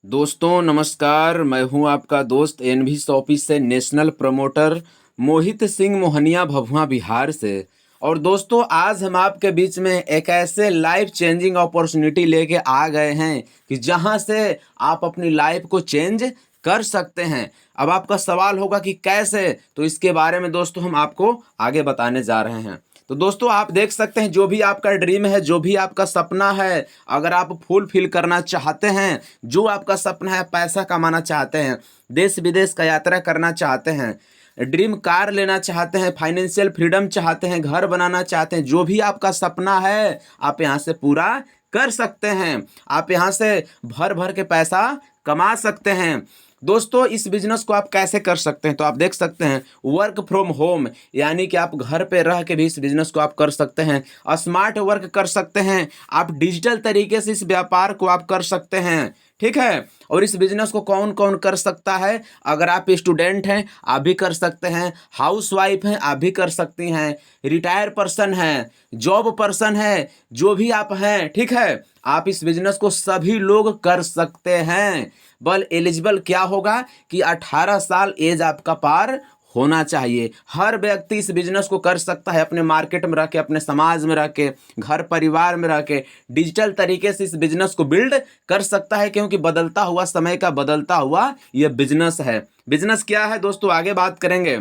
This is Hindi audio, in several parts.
दोस्तों नमस्कार, मैं हूं आपका दोस्त एनवी शॉपी से नेशनल प्रमोटर मोहित सिंह मोहनिया भभुआ बिहार से। और दोस्तों आज हम आपके बीच में एक ऐसे लाइफ चेंजिंग अपॉर्चुनिटी लेके आ गए हैं कि जहां से आप अपनी लाइफ को चेंज कर सकते हैं। अब आपका सवाल होगा कि कैसे, तो इसके बारे में दोस्तों हम आपको आगे बताने जा रहे हैं। तो दोस्तों आप देख सकते हैं, जो भी आपका ड्रीम है, जो भी आपका सपना है, अगर आप फुलफिल करना चाहते हैं, जो आपका सपना है, पैसा कमाना चाहते हैं, देश विदेश का यात्रा करना चाहते हैं, ड्रीम कार लेना चाहते हैं, फाइनेंशियल फ्रीडम चाहते हैं, घर बनाना चाहते हैं, जो भी आपका सपना है आप यहाँ से पूरा कर सकते हैं। आप यहाँ से भर भर के पैसा कमा सकते हैं। दोस्तों इस बिजनेस को आप कैसे कर सकते हैं, तो आप देख सकते हैं वर्क फ्रॉम होम, यानी कि आप घर पे रह के भी इस बिजनेस को आप कर सकते हैं। स्मार्ट वर्क कर सकते हैं, आप डिजिटल तरीके से इस व्यापार को आप कर सकते हैं। ठीक है। और इस बिजनेस को कौन कौन कर सकता है? अगर आप स्टूडेंट हैं आप भी कर सकते हैं, हाउस वाइफ हैं आप भी कर सकती हैं, रिटायर पर्सन हैं, जॉब पर्सन है, जो भी आप हैं, ठीक है, आप इस बिजनेस को सभी लोग कर सकते हैं। बल एलिजिबल क्या होगा कि 18 साल एज आपका पार होना चाहिए। हर व्यक्ति इस बिजनेस को कर सकता है, अपने मार्केट में रह के, अपने समाज में रह के, घर परिवार में रह के डिजिटल तरीके से इस बिजनेस को बिल्ड कर सकता है, क्योंकि बदलता हुआ समय का बदलता हुआ यह बिजनेस है। बिजनेस क्या है दोस्तों आगे बात करेंगे।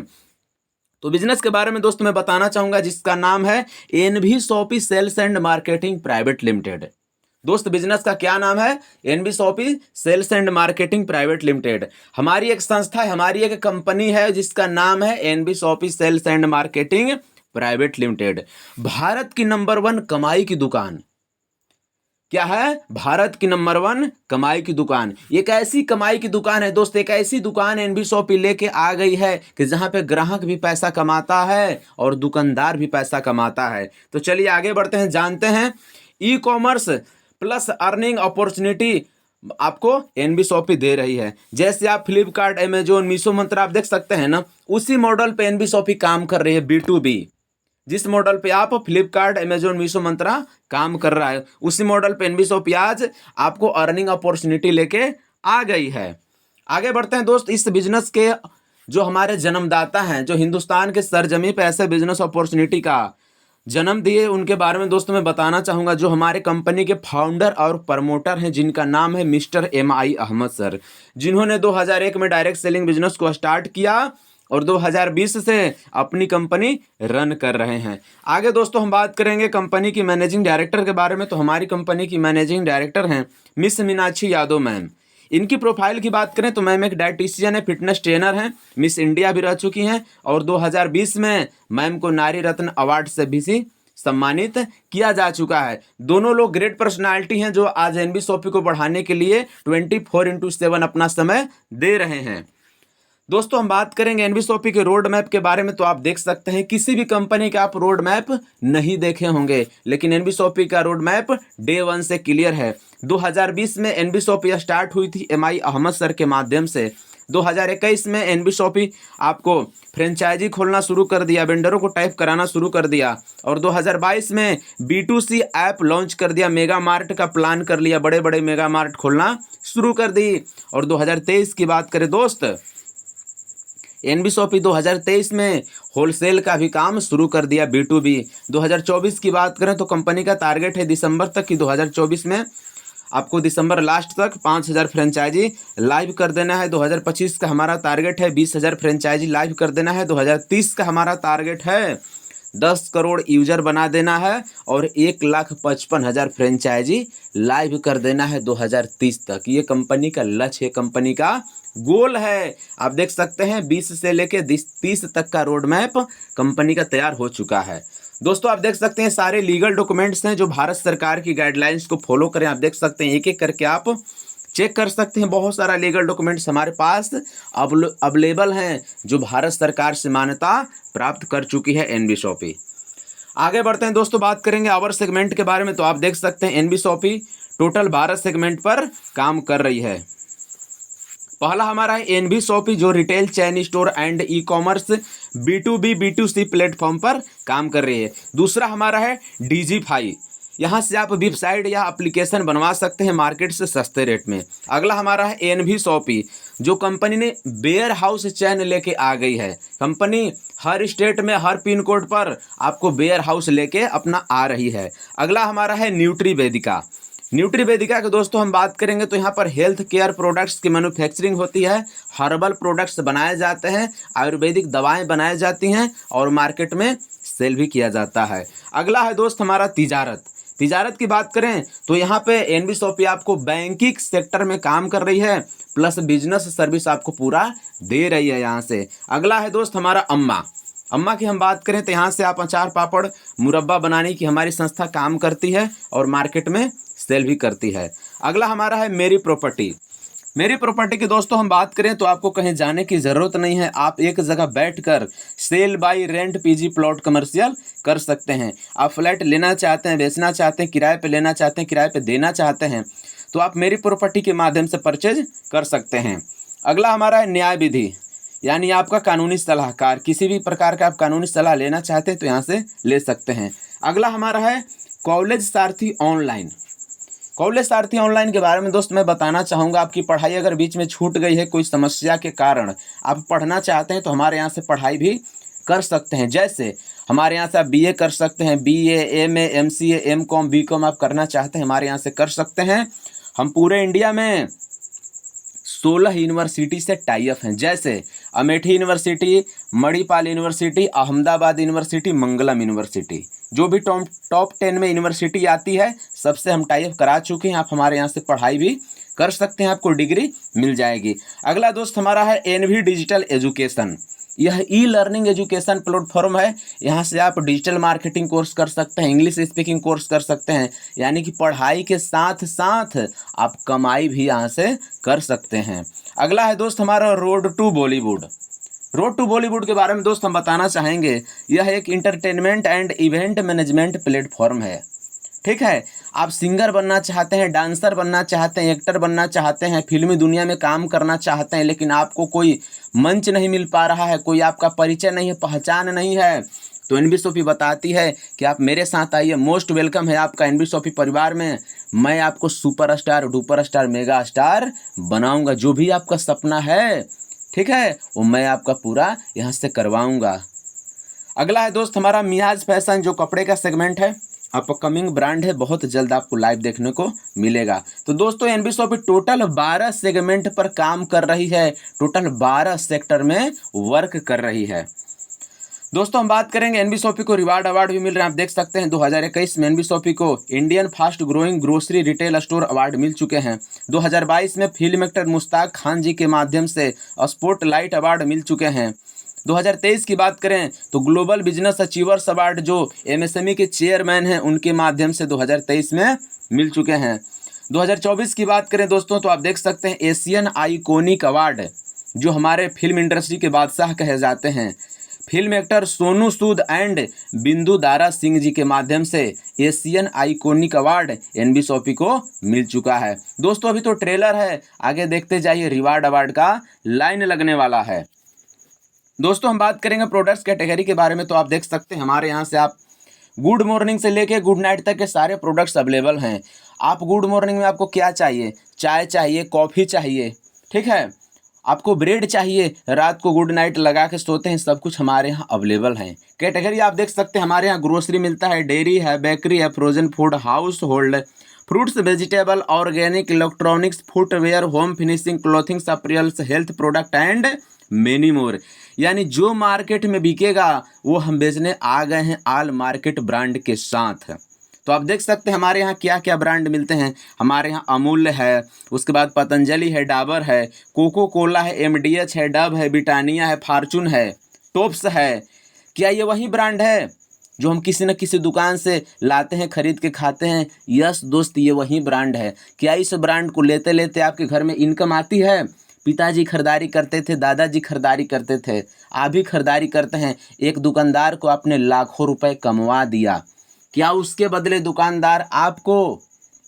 तो बिजनेस के बारे में दोस्तों मैं बताना चाहूंगा, जिसका नाम है NV Shoppe sales and marketing private limited. दोस्त बिजनेस का क्या नाम है? NV Shoppe sales and marketing private limited. हमारी एक संस्था है, हमारी एक कंपनी है जिसका नाम है NV Shoppe sales and marketing private limited. Bharat की नंबर 1 कमाई की दुकान क्या है? भारत की नंबर 1 कमाई की दुकान। एक ऐसी कमाई की दुकान है दोस्त, एक ऐसी दुकान एनवी शॉपी लेके आ गई है कि जहां पे ग्राहक भी पैसा कमाता है और दुकानदार भी पैसा कमाता है। तो चलिए आगे बढ़ते हैं, जानते हैं e commerce plus earning opportunity आपको एनवी शॉपी दे रही है। जैसे आप फ्लिपकार्ट, अमेजोन, मीशो, मंत्रा आप देख सकते हैं ना, उसी मॉडल पे एनवी शॉपी काम कर रही है। B2B जिस मॉडल पे आप फ्लिपकार्ट, अमेजोन, मीशो, मंत्रा काम कर रहा है, उसी मॉडल पे एनवी शॉपी आज आपको अर्निंग अपॉर्चुनिटी लेके आ गई है। आगे बढ़ते हैं दोस्त, इस बिजनेस के जो हमारे जन्मदाता हैं, जो हिंदुस्तान के सरजमी पे ऐसे बिजनेस अपॉर्चुनिटी का जन्म दिए, उनके बारे में दोस्तों मैं बताना चाहूँगा। जो हमारे कंपनी के फाउंडर और प्रमोटर हैं, जिनका नाम है मिस्टर MI अहमद सर, जिन्होंने 2001 में डायरेक्ट सेलिंग बिजनेस को स्टार्ट किया और 2020 से अपनी कंपनी रन कर रहे हैं। आगे दोस्तों हम बात करेंगे कंपनी की मैनेजिंग डायरेक्टर के बारे में। तो हमारी कंपनी की मैनेजिंग डायरेक्टर हैं मिस मीनाक्षी यादव मैम। इनकी प्रोफाइल की बात करें तो मैम एक डाइटिशियन है, फिटनेस ट्रेनर हैं, मिस इंडिया भी रह चुकी हैं और 2020 में मैम को नारी रत्न अवार्ड से भी सम्मानित किया जा चुका है। दोनों लोग ग्रेट पर्सनालिटी हैं जो आज एनवी शॉपी को बढ़ाने के लिए 24/7 अपना समय दे रहे हैं। दोस्तों हम बात करेंगे एनवी शॉपी के रोड मैप के बारे में। तो आप देख सकते हैं किसी भी कंपनी का आप रोड मैप नहीं देखे होंगे, लेकिन एनवी शॉपी का रोड मैप डे 1 से क्लियर है। 2020 में एनवी शॉपी स्टार्ट हुई थी MI अहमद सर के माध्यम से। 2021 में एनवी शॉपी आपको फ्रेंचाइजी खोलना शुरू कर दिया, वेंडरों को टाइप कराना शुरू कर दिया और 2022 में B2C ऐप लॉन्च कर दिया, मेगा मार्ट का प्लान कर लिया, बड़े बड़े मेगा मार्ट खोलना शुरू कर दी। और 2023 की बात करें दोस्त, एनवी शॉपी 2023 में होलसेल का भी काम शुरू कर दिया, B2B। 2024 की बात करें तो कंपनी का टारगेट है दिसंबर तक की 2024 में आपको दिसंबर लास्ट तक 5000 फ्रेंचाइजी लाइव कर देना है। 2025 का हमारा टारगेट है 20,000 फ्रेंचाइजी लाइव कर देना है। 2030 का हमारा टारगेट है 10 करोड़ यूजर बना देना है और 1,55,000 फ्रेंचाइजी लाइव कर देना है 2030 तक। ये कंपनी का लक्ष्य है, कंपनी का गोल है। आप देख सकते हैं 20 से लेके 30 तक का रोड मैप कंपनी का तैयार हो चुका है। दोस्तों आप देख सकते हैं सारे लीगल डॉक्यूमेंट्स हैं जो भारत सरकार की गाइडलाइंस को फॉलो करें। आप देख सकते हैं एक एक करके आप चेक कर सकते हैं, बहुत सारा लीगल डॉक्यूमेंट्स हमारे पास अवेलेबल हैं जो भारत सरकार से मान्यता प्राप्त कर चुकी है एनवी शॉपी। आगे बढ़ते हैं दोस्तों, बात करेंगे आवर सेगमेंट के बारे में। तो आप देख सकते हैं एनवी शॉपी टोटल 12 सेगमेंट पर काम कर रही है। पहला हमारा है एनवी शॉपी जो retail chain store and e commerce B2B B2C platform पर काम कर रही है। दूसरा हमारा है डिजीफाई, यहाँ से आप वेबसाइट या एप्लीकेशन बनवा सकते हैं मार्केट से सस्ते रेट में। अगला हमारा है एनवी शॉपी, जो कंपनी ने वेयर हाउस चैन लेके आ गई है। कंपनी हर स्टेट में हर पिन कोड पर आपको वेयर हाउस लेके अपना आ रही है। अगला हमारा है न्यूट्री वेदिका। न्यूट्री वेदिका के दोस्तों हम बात करेंगे तो यहाँ पर हेल्थ केयर प्रोडक्ट्स की मैन्युफैक्चरिंग होती है, हर्बल प्रोडक्ट्स बनाए जाते हैं, आयुर्वेदिक दवाएं बनाई जाती हैं और मार्केट में सेल भी किया जाता है। अगला है दोस्त हमारा तिजारत। तिजारत की बात करें तो यहाँ पे एनवी शॉपी आपको बैंकिंग सेक्टर में काम कर रही है, प्लस बिजनेस सर्विस आपको पूरा दे रही है यहाँ से। अगला है दोस्त हमारा अम्मा। अम्मा की हम बात करें तो यहाँ से आप अचार पापड़ मुरब्बा बनाने की हमारी संस्था काम करती है और मार्केट में सेल भी करती है। अगला हमारा है मेरी प्रॉपर्टी। मेरी प्रॉपर्टी की दोस्तों हम बात करें तो आपको कहीं जाने की ज़रूरत नहीं है, आप एक जगह बैठकर sale by rent PG plot commercial कर सकते हैं। आप फ्लैट लेना चाहते हैं, बेचना चाहते हैं, किराए पे लेना चाहते हैं, किराए पे देना चाहते हैं तो आप मेरी प्रॉपर्टी के माध्यम से परचेज कर सकते हैं। अगला हमारा है न्याय विधि, यानी आपका कानूनी सलाहकार, किसी भी प्रकार का आप कानूनी सलाह लेना चाहते हैं तो यहाँ से ले सकते हैं। अगला हमारा है कॉलेज सारथी ऑनलाइन। कॉलेज सारथी ऑनलाइन के बारे में दोस्त मैं बताना चाहूँगा, आपकी पढ़ाई अगर बीच में छूट गई है कोई समस्या के कारण, आप पढ़ना चाहते हैं तो हमारे यहाँ से पढ़ाई भी कर सकते हैं। जैसे हमारे यहाँ से आप बीए कर सकते हैं, BA, MA, MCA, MCom, BCom आप करना चाहते हैं हमारे यहाँ से कर सकते हैं। हम पूरे इंडिया में 16 यूनिवर्सिटी से टाई अप हैं, जैसे Amethi university, Manipal university, Ahmedabad university, Mangalam university, जो भी टॉप 10 में यूनिवर्सिटी आती है सबसे हम टाई अप करा चुके हैं। आप हमारे यहाँ से पढ़ाई भी कर सकते हैं, आपको डिग्री मिल जाएगी। अगला दोस्त हमारा है एनवी डिजिटल एजुकेशन। यह ई लर्निंग एजुकेशन प्लेटफॉर्म है, यहाँ से आप डिजिटल मार्केटिंग कोर्स कर सकते हैं, इंग्लिश स्पीकिंग कोर्स कर सकते हैं, यानी कि पढ़ाई के साथ साथ आप कमाई भी यहाँ से कर सकते हैं। अगला है दोस्त हमारा road to Bollywood. Road to Bollywood के बारे में दोस्त हम बताना चाहेंगे, यह एक entertainment and event management platform है। ठीक है, आप सिंगर बनना चाहते हैं, डांसर बनना चाहते हैं, एक्टर बनना चाहते हैं, फिल्मी दुनिया में काम करना चाहते हैं, लेकिन आपको कोई मंच नहीं मिल पा रहा है, कोई आपका परिचय नहीं है, पहचान नहीं है, तो एनवी शॉपी बताती है कि आप मेरे साथ आइए, मोस्ट वेलकम है आपका एनवी शॉपी परिवार में। मैं आपको super star, duper star, mega star बनाऊंगा। जो भी आपका सपना है, ठीक है, वो मैं आपका पूरा यहाँ से करवाऊंगा। अगला है दोस्त हमारा मियाज फैशन, जो कपड़े का सेगमेंट है, अपकमिंग ब्रांड है, बहुत जल्द आपको लाइव देखने को मिलेगा। तो दोस्तों एनवी शॉपी टोटल 12 सेगमेंट पर काम कर रही है, टोटल 12 सेक्टर में वर्क कर रही है। दोस्तों हम बात करेंगे एनवी शॉपी को रिवार्ड अवार्ड भी मिल रहे हैं, आप देख सकते हैं 2021 में एनवी शॉपी को Indian fast growing grocery retail store award मिल चुके हैं। 2022 में फिल्म एक्टर मुश्ताक खान जी के माध्यम से स्पॉटलाइट अवार्ड मिल चुके हैं। 2023 की बात करें तो ग्लोबल बिजनेस अचीवर्स अवार्ड जो एमएसएमई के चेयरमैन हैं उनके माध्यम से 2023 में मिल चुके हैं। 2024 की बात करें दोस्तों तो आप देख सकते हैं एशियन आइकॉनिक अवार्ड, जो हमारे फिल्म इंडस्ट्री के बादशाह कहे जाते हैं, film actor Sonu Sood and Bindu Dara Singh ji के माध्यम से Asian iconic award NV shoppe को मिल चुका है। दोस्तों अभी तो ट्रेलर है, आगे देखते जाइए, रिवार्ड अवार्ड का लाइन लगने वाला है। दोस्तों हम बात करेंगे प्रोडक्ट्स कैटेगरी के बारे में, तो आप देख सकते हैं हमारे यहाँ से आप गुड मॉर्निंग से लेके गुड नाइट तक के सारे प्रोडक्ट्स अवेलेबल हैं। आप गुड मॉर्निंग में आपको क्या चाहिए, चाय चाहिए, कॉफ़ी चाहिए, ठीक है, आपको ब्रेड चाहिए, रात को गुड नाइट लगा के सोते हैं, सब कुछ हमारे यहाँ अवेलेबल है। कैटेगरी आप देख सकते हैं हमारे यहाँ ग्रोसरी मिलता है, डेयरी है, बेकरी है, frozen food, household, fruits, vegetable, organic, electronics, footwear, home finishing, clothings, apparels, health product and many more. यानी जो मार्केट में बिकेगा वो हम बेचने आ गए हैं ऑल मार्केट ब्रांड के साथ। तो आप देख सकते हैं हमारे यहाँ क्या क्या ब्रांड मिलते हैं। हमारे यहाँ अमूल है, उसके बाद पतंजलि है, डाबर है, कोको कोला है, एमडीएच है, डव है, ब्रिटानिया है, फॉर्चून है, टॉप्स है। क्या ये वही ब्रांड है जो हम किसी न किसी दुकान से लाते हैं, खरीद के खाते हैं? यस दोस्त, ये वही ब्रांड है। क्या इस ब्रांड को लेते लेते आपके घर में इनकम आती है? पिताजी खरीदारी करते थे, दादाजी खरीदारी करते थे, आप भी खरीदारी करते हैं। एक दुकानदार को आपने लाखों रुपए कमवा दिया, क्या उसके बदले दुकानदार आपको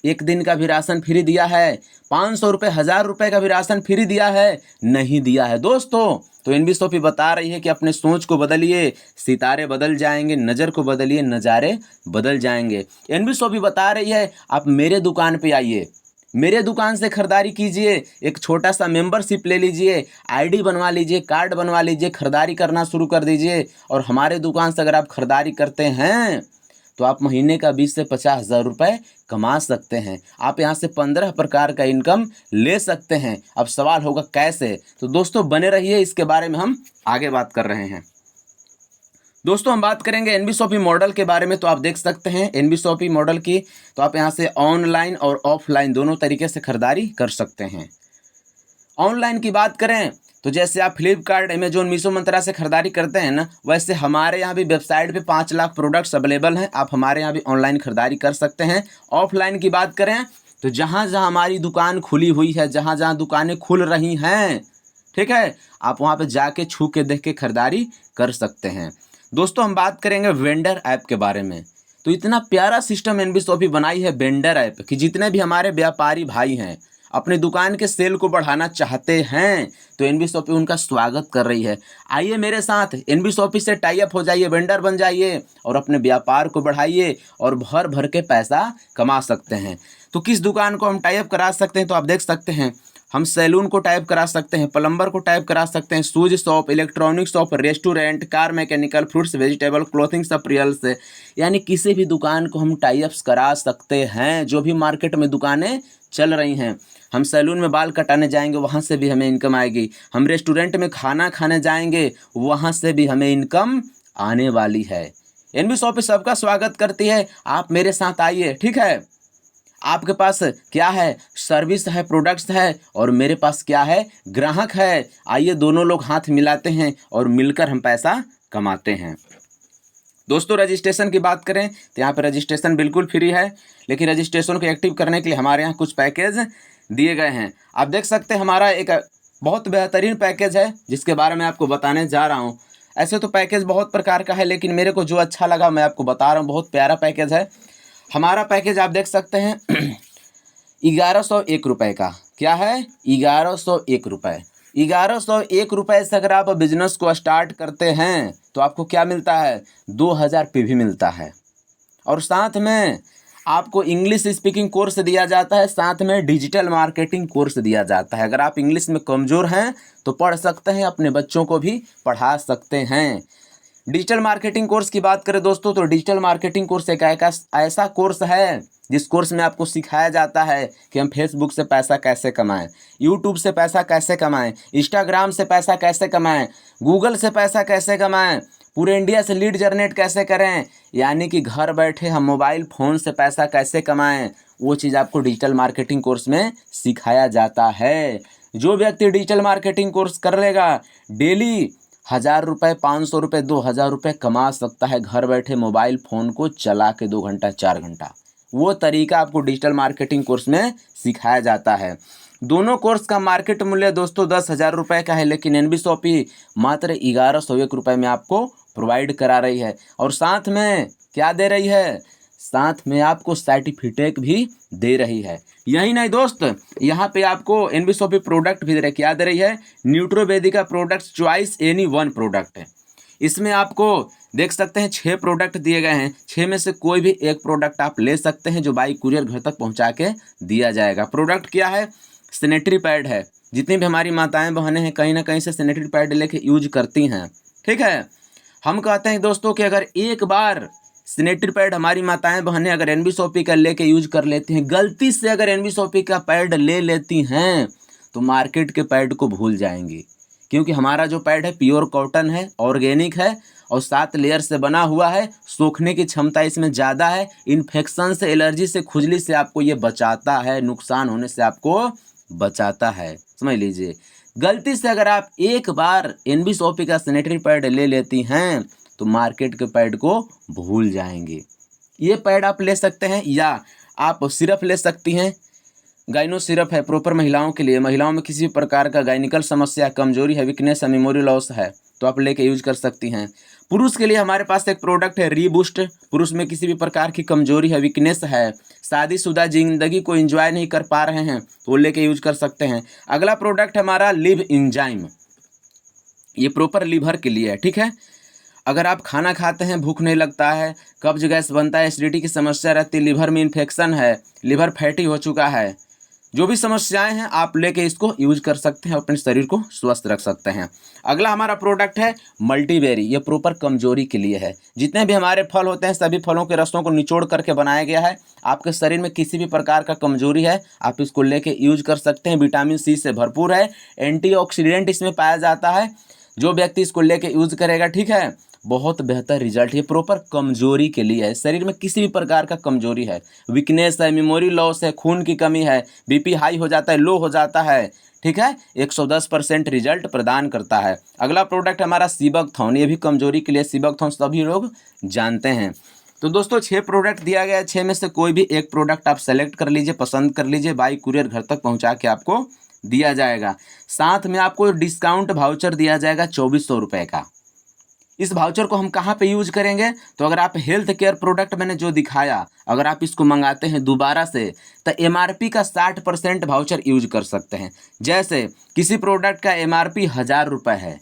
एक दिन का भी राशन फ्री दिया है, 500 रुपये 1000 रुपये का भी राशन फ्री दिया है? नहीं दिया है दोस्तों। तो एनबीएसओपी बता रही है कि अपने सोच को बदलिए, सितारे बदल जाएंगे, नज़र को बदलिए, नज़ारे बदल जाएंगे। एनबीएसओपी बता रही है आप मेरे दुकान पे आइए, मेरे दुकान से खरीदारी कीजिए, एक छोटा सा मेंबरशिप ले लीजिए, आईडी बनवा लीजिए, कार्ड बनवा लीजिए, खरीदारी करना शुरू कर दीजिए। और हमारे दुकान से अगर आप खरीदारी करते हैं तो आप महीने का 20 से 50 हज़ार रुपये कमा सकते हैं। आप यहाँ से 15 प्रकार का इनकम ले सकते हैं। अब सवाल होगा कैसे? तो दोस्तों बने रहिए, इसके बारे में हम आगे बात कर रहे हैं। दोस्तों हम बात करेंगे एनबीएसओपी मॉडल के बारे में। तो आप देख सकते हैं एनबीएसओपी मॉडल की, तो आप यहाँ से ऑनलाइन और ऑफलाइन दोनों तरीके से खरीदारी कर सकते हैं। ऑनलाइन की बात करें तो जैसे आप फ्लिपकार्ट, अमेजोन, मीशो, मंत्रा से खरीदारी करते हैं ना, वैसे हमारे यहाँ भी वेबसाइट पे 5 लाख प्रोडक्ट्स अवेलेबल हैं। आप हमारे यहाँ भी ऑनलाइन खरीदारी कर सकते हैं। ऑफलाइन की बात करें तो जहाँ जहाँ हमारी दुकान खुली हुई है, जहाँ जहाँ दुकानें खुल रही हैं, ठीक है, आप वहाँ पे जाके छू के देख के खरीदारी कर सकते हैं। दोस्तों हम बात करेंगे वेंडर ऐप के बारे में। तो इतना प्यारा सिस्टम एनबीएसओपी बनाई है वेंडर ऐप कि जितने भी हमारे व्यापारी भाई हैं अपने दुकान के सेल को बढ़ाना चाहते हैं तो एनबीएसओपी उनका स्वागत कर रही है। आइए मेरे साथ एनबीएसओपी से टाई अप हो जाइए, वेंडर बन जाइए और अपने व्यापार को बढ़ाइए और भर भर के पैसा कमा सकते हैं। तो किस दुकान को हम टाई अप करा सकते हैं? तो आप देख सकते हैं हम सैलून को टाइप करा सकते हैं, प्लम्बर को टाइप करा सकते हैं, shoes shop, electronic shop, restaurant, car mechanical, fruits vegetable, clothing apparels, यानी किसी भी दुकान को हम टाई अप्स करा सकते हैं। जो भी मार्केट में दुकानें चल रही हैं, हम सैलून में बाल कटाने जाएंगे वहाँ से भी हमें इनकम आएगी, हम रेस्टोरेंट में खाना खाने जाएंगे वहाँ से भी हमें इनकम आने वाली है। एनबीएसओपी सबका स्वागत करती है, आप मेरे साथ आइए, ठीक है। आपके पास क्या है? सर्विस है, प्रोडक्ट्स है, और मेरे पास क्या है? ग्राहक है। आइए दोनों लोग हाथ मिलाते हैं और मिलकर हम पैसा कमाते हैं। दोस्तों रजिस्ट्रेशन की बात करें तो यहाँ पर रजिस्ट्रेशन बिल्कुल फ्री है, लेकिन रजिस्ट्रेशन को एक्टिव करने के लिए हमारे यहाँ कुछ पैकेज दिए गए हैं। आप देख सकते हैं हमारा एक बहुत बेहतरीन पैकेज है जिसके बारे में आपको बताने जा रहा हूँ। ऐसे तो पैकेज बहुत प्रकार का है, लेकिन मेरे को जो अच्छा लगा मैं आपको बता रहा हूँ। बहुत प्यारा पैकेज है हमारा पैकेज। आप देख सकते हैं 1101 रुपये का। क्या है? 1101 रुपये। 1101 रुपये से अगर आप बिजनेस को स्टार्ट करते हैं तो आपको क्या मिलता है? 2000 पीवी मिलता है, और साथ में आपको इंग्लिश स्पीकिंग कोर्स दिया जाता है, साथ में डिजिटल मार्केटिंग कोर्स दिया जाता है। अगर आप इंग्लिश में कमज़ोर हैं तो पढ़ सकते हैं, अपने बच्चों को भी पढ़ा सकते हैं। डिजिटल मार्केटिंग कोर्स की बात करें दोस्तों तो डिजिटल मार्केटिंग कोर्स एक ऐसा कोर्स है जिस कोर्स में आपको सिखाया जाता है कि हम फेसबुक से पैसा कैसे कमाएं, यूट्यूब से पैसा कैसे कमाएं, इंस्टाग्राम से पैसा कैसे कमाएं, गूगल से पैसा कैसे कमाएं, पूरे इंडिया से लीड जनरेट कैसे करें, यानी कि घर बैठे हम मोबाइल फ़ोन से पैसा कैसे कमाएं, वो चीज़ आपको डिजिटल मार्केटिंग कोर्स में सिखाया जाता है। जो व्यक्ति डिजिटल मार्केटिंग कोर्स कर लेगा डेली 1000 रुपये, 500 रुपये, 2000 रुपये कमा सकता है घर बैठे मोबाइल फ़ोन को चला के 2 घंटा 4 घंटा। वो तरीका आपको डिजिटल मार्केटिंग कोर्स में सिखाया जाता है। दोनों कोर्स का मार्केट मूल्य दोस्तों 10,000 रुपये का है, लेकिन एनबीएसओपी मात्र 1101 रुपये में आपको प्रोवाइड करा रही है। और साथ में क्या दे रही है? साथ में आपको सर्टिफिकेट भी दे रही है। यही नहीं दोस्त, यहाँ पे आपको एनबीएसओपी प्रोडक्ट भी दे रही है। क्या दे रही है? Nutrovedika products choice any one product है। इसमें आपको देख सकते हैं 6 प्रोडक्ट दिए गए हैं। 6 में से कोई भी एक प्रोडक्ट आप ले सकते हैं जो बाई कुरियर घर तक पहुँचा के दिया जाएगा। प्रोडक्ट क्या है? सैनिटरी पैड है। जितनी भी हमारी माताएं बहनें हैं कहीं ना कहीं से सैनिटरी पैड लेके यूज करती हैं, ठीक है। हम कहते हैं दोस्तों कि अगर एक बार सैनिटरी पैड हमारी माताएं बहनें अगर एनबीएसओपी का लेके यूज कर लेती हैं, गलती से अगर एनबीएसओपी का पैड ले लेती हैं तो मार्केट के पैड को भूल जाएंगी, क्योंकि हमारा जो पैड है प्योर कॉटन है, ऑर्गेनिक है और 7 लेयर से बना हुआ है। सूखने की क्षमता इसमें ज़्यादा है। इन्फेक्शन से, एलर्जी से, खुजली से आपको ये बचाता है, नुकसान होने से आपको बचाता है, समझ लीजिए। गलती से अगर आप एक बार एनबीएसओपी का सैनिटरी पैड ले लेती हैं तो मार्केट के पैड को भूल जाएंगे। ये पैड आप ले सकते हैं या आप सिर्फ ले सकती हैं। गाइनो सिरप है प्रॉपर महिलाओं के लिए। महिलाओं में किसी भी प्रकार का गायनिकल समस्या, कमजोरी है, वीकनेस है, मेमोरी लॉस है तो आप लेके यूज कर सकती हैं। पुरुष के लिए हमारे पास एक प्रोडक्ट है रीबूस्ट। पुरुष में किसी भी प्रकार की कमजोरी है, वीकनेस है, शादीशुदा जिंदगी को एंजॉय नहीं कर पा रहे हैं तो वो लेके यूज कर सकते हैं। अगला प्रोडक्ट हमारा लिव इंजाइम, ये प्रॉपर लीवर के लिए है, ठीक है। अगर आप खाना खाते हैं, भूख नहीं लगता है, कब्ज गैस बनता है, एसिडिटी की समस्या रहती है, लीवर में इन्फेक्शन है, लीवर फैटी हो चुका है, जो भी समस्याएं हैं आप लेके इसको यूज कर सकते हैं, अपने शरीर को स्वस्थ रख सकते हैं। अगला हमारा प्रोडक्ट है मल्टीबेरी, ये प्रॉपर कमजोरी के लिए है। जितने भी हमारे फल होते हैं सभी फलों के रसों को निचोड़ करके बनाया गया है। आपके शरीर में किसी भी प्रकार का कमजोरी है आप इसको लेके यूज कर सकते हैं। विटामिन सी से भरपूर है, एंटीऑक्सीडेंट इसमें पाया जाता है। जो व्यक्ति इसको लेके यूज करेगा, ठीक है, बहुत बेहतर रिजल्ट। ये प्रॉपर कमजोरी के लिए है। शरीर में किसी भी प्रकार का कमजोरी है, वीकनेस है, मेमोरी लॉस है, खून की कमी है, बीपी हाई हो जाता है, लो हो जाता है, ठीक है, 110% रिजल्ट प्रदान करता है। अगला प्रोडक्ट हमारा सीबकथॉर्न, ये भी कमजोरी के लिए। सीबकथॉर्न सभी लोग जानते हैं। तो दोस्तों 6 प्रोडक्ट दिया गया है, 6 में से कोई भी एक प्रोडक्ट आप सेलेक्ट कर लीजिए, पसंद कर लीजिए, बाई कुरियर घर तक पहुंचा के आपको दिया जाएगा। साथ में आपको डिस्काउंट वाउचर दिया जाएगा 2400 रुपये का। इस वाउचर को हम कहाँ पे यूज करेंगे, तो अगर आप हेल्थ केयर प्रोडक्ट मैंने जो दिखाया अगर आप इसको मंगाते हैं दोबारा से तो एमआरपी का 60% वाउचर यूज कर सकते हैं। जैसे किसी प्रोडक्ट का एमआरपी 1000 रुपये है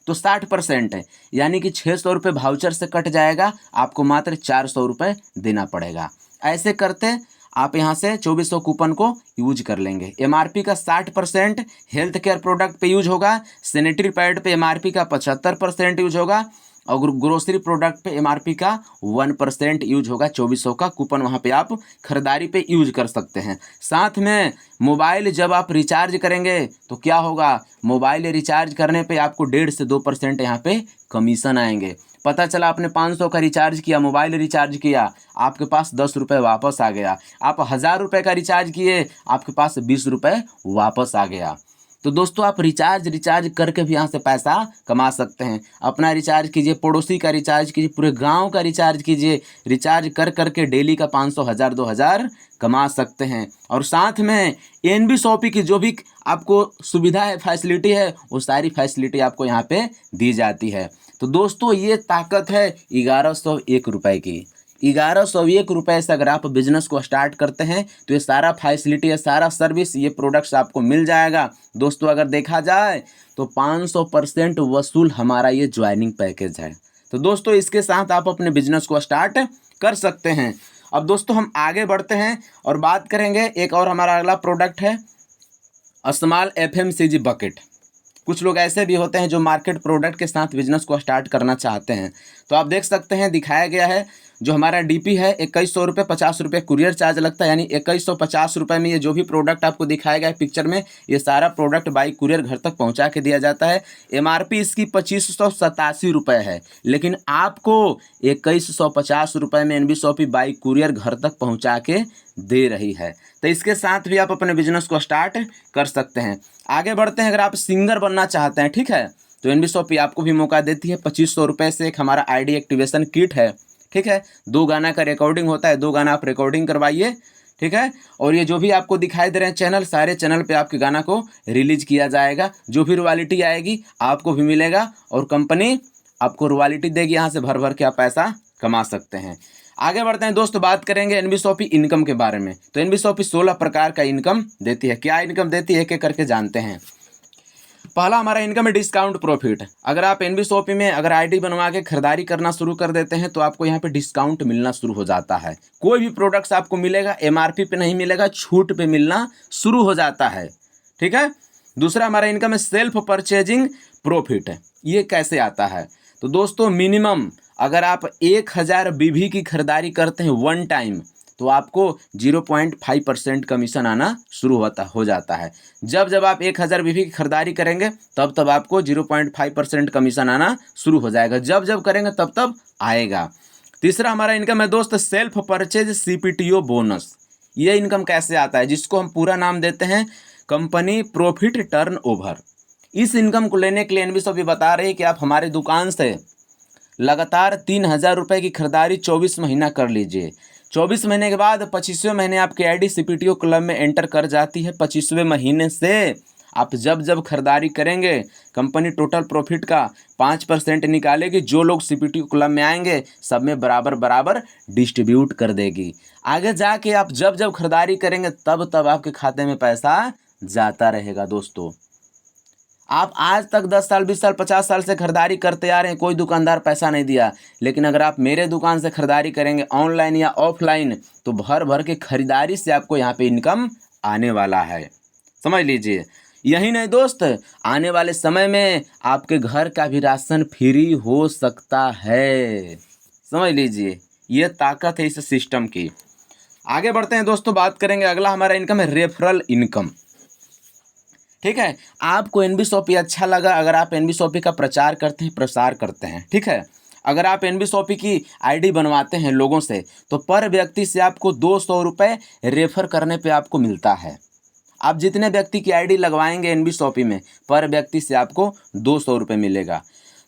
तो 60% है, यानी कि 600 रुपये वाउचर से कट जाएगा, आपको मात्र 400 रुपये देना पड़ेगा। ऐसे करते आप यहाँ से 2400 कूपन को यूज कर लेंगे। एमआरपी का 60% हेल्थ केयर प्रोडक्ट पे यूज होगा, सैनिटरी पैड पे एमआरपी का 75% यूज होगा और ग्रोसरी प्रोडक्ट पे एमआरपी का 1% यूज होगा। 2400 का कूपन वहाँ पे आप खरीदारी पे यूज कर सकते हैं। साथ में मोबाइल जब आप रिचार्ज करेंगे तो क्या होगा, मोबाइल रिचार्ज करने पे आपको 1.5 से 2% यहाँ पे कमीशन आएंगे। पता चला आपने 500 का रिचार्ज किया, मोबाइल रिचार्ज किया, आपके पास 10 रुपये वापस आ गया। आप 1000 रुपये का रिचार्ज किए, आपके पास 20 रुपये वापस आ गया। तो दोस्तों आप रिचार्ज करके भी यहाँ से पैसा कमा सकते हैं। अपना रिचार्ज कीजिए, पड़ोसी का रिचार्ज कीजिए, पूरे गांव का रिचार्ज कीजिए। रिचार्ज कर करके डेली का 500, 1000, 2000 कमा सकते हैं। और साथ में एनबी शॉपी की जो भी आपको सुविधा है, फैसिलिटी है, वो सारी फैसिलिटी आपको यहाँ पे दी जाती है। तो दोस्तों ये ताकत है 1101 रुपये की। 1101 रुपये से अगर आप बिजनेस को स्टार्ट करते हैं तो ये सारा फैसिलिटी है, सारा सर्विस, ये प्रोडक्ट्स आपको मिल जाएगा। दोस्तों अगर देखा जाए तो 500% वसूल हमारा ये ज्वाइनिंग पैकेज है। तो दोस्तों इसके साथ आप अपने बिजनेस को स्टार्ट कर सकते हैं। अब दोस्तों हम आगे बढ़ते हैं और बात करेंगे, एक और हमारा अगला प्रोडक्ट है स्मॉल एफएमसीजी बकेट। कुछ लोग ऐसे भी होते हैं जो मार्केट प्रोडक्ट के साथ बिजनेस को स्टार्ट करना चाहते हैं। तो आप देख सकते हैं दिखाया गया है जो हमारा डीपी है 2100 रुपये, 50 रुपये कुरियर चार्ज लगता है, यानी 2150 रुपये में ये जो भी प्रोडक्ट आपको दिखाया गया है पिक्चर में, ये सारा प्रोडक्ट बाई कुरियर घर तक पहुंचा के दिया जाता है। एमआरपी इसकी 2587 रुपये है, लेकिन आपको 2150 रुपये में एनबी शॉपी बाई कुरियर घर तक पहुँचा के दे रही है। तो इसके साथ भी आप अपने बिजनेस को स्टार्ट कर सकते हैं। आगे बढ़ते हैं, अगर आप सिंगर बनना चाहते हैं, ठीक है, तो एनबी शॉपी आपको भी मौका देती है। 2500 रुपये से एक हमारा आईडी एक्टिवेशन किट है, ठीक है, 2 गाना का रिकॉर्डिंग होता है, 2 गाना आप रिकॉर्डिंग करवाइए, ठीक है, और ये जो भी आपको दिखाई दे रहे हैं चैनल, सारे चैनल पे आपके गाना को रिलीज किया जाएगा। जो भी रॉयल्टी आएगी आपको भी मिलेगा और कंपनी आपको रॉयल्टी देगी, यहाँ से भर भर के आप पैसा कमा सकते हैं। आगे बढ़ते हैं दोस्तों, बात करेंगे एनबी शॉपी इनकम के बारे में। तो एनबी शॉपी 16 प्रकार का इनकम देती है। क्या इनकम देती है, एक एक करके जानते हैं। पहला हमारा इनकम है डिस्काउंट प्रॉफिट। अगर आप एनबी शॉपी में अगर आईडी बनवा के खरीदारी करना शुरू कर देते हैं तो आपको यहाँ पे डिस्काउंट मिलना शुरू हो जाता है। कोई भी प्रोडक्ट्स आपको मिलेगा एमआरपी पे नहीं मिलेगा, छूट पे मिलना शुरू हो जाता है, ठीक है। दूसरा हमारा इनकम है सेल्फ परचेजिंग प्रॉफिट। ये कैसे आता है, तो दोस्तों मिनिमम अगर आप 1000 बीवी की खरीदारी करते हैं वन टाइम तो आपको 0.5% कमीशन आना शुरू हो जाता है। जब जब आप 1000 बीवी की खरीदारी करेंगे तब तब आपको 0.5% कमीशन आना शुरू हो जाएगा। जब जब करेंगे तब तब आएगा। तीसरा हमारा इनकम है दोस्त सेल्फ परचेज सीपीटीओ बोनस। ये इनकम कैसे आता है, जिसको हम पूरा नाम देते हैं कंपनी प्रॉफिट टर्न ओवर। इस इनकम को लेने के लिए एनबी शॉपी बता रही है कि आप हमारी दुकान से लगातार 3000 रुपये की खरीदारी 24 महीना कर लीजिए। 24 महीने के बाद 25वें महीने आपकी आईडी सीपीटीओ क्लब में एंटर कर जाती है। 25वें महीने से आप जब जब खरीदारी करेंगे कंपनी टोटल प्रॉफिट का 5% निकालेगी। जो लोग सीपीटीओ क्लब में आएंगे सब में बराबर बराबर डिस्ट्रीब्यूट कर देगी। आगे जाके आप जब जब खरीदारी करेंगे तब तब आपके खाते में पैसा जाता रहेगा। दोस्तों आप आज तक 10 साल 20 साल 50 साल से खरीदारी करते आ रहे हैं, कोई दुकानदार पैसा नहीं दिया, लेकिन अगर आप मेरे दुकान से खरीदारी करेंगे ऑनलाइन या ऑफलाइन तो भर भर के खरीदारी से आपको यहाँ पे इनकम आने वाला है, समझ लीजिए। यही नहीं दोस्त, आने वाले समय में आपके घर का भी राशन फ्री हो सकता है, समझ लीजिए। ये ताकत है इस सिस्टम की। आगे बढ़ते हैं दोस्तों, बात करेंगे अगला हमारा इनकम है रेफरल इनकम। ठीक है, आपको एनबी शॉपी अच्छा लगा अगर आप एनबी शॉपी का प्रचार करते हैं प्रसार करते हैं। ठीक है, अगर आप एनबी शॉपी की आईडी बनवाते हैं लोगों से तो पर व्यक्ति से आपको 200 रुपये रेफर करने पे आपको मिलता है। आप जितने व्यक्ति की आईडी लगवाएंगे एनबी शॉपी में पर व्यक्ति से आपको 200 रुपये मिलेगा।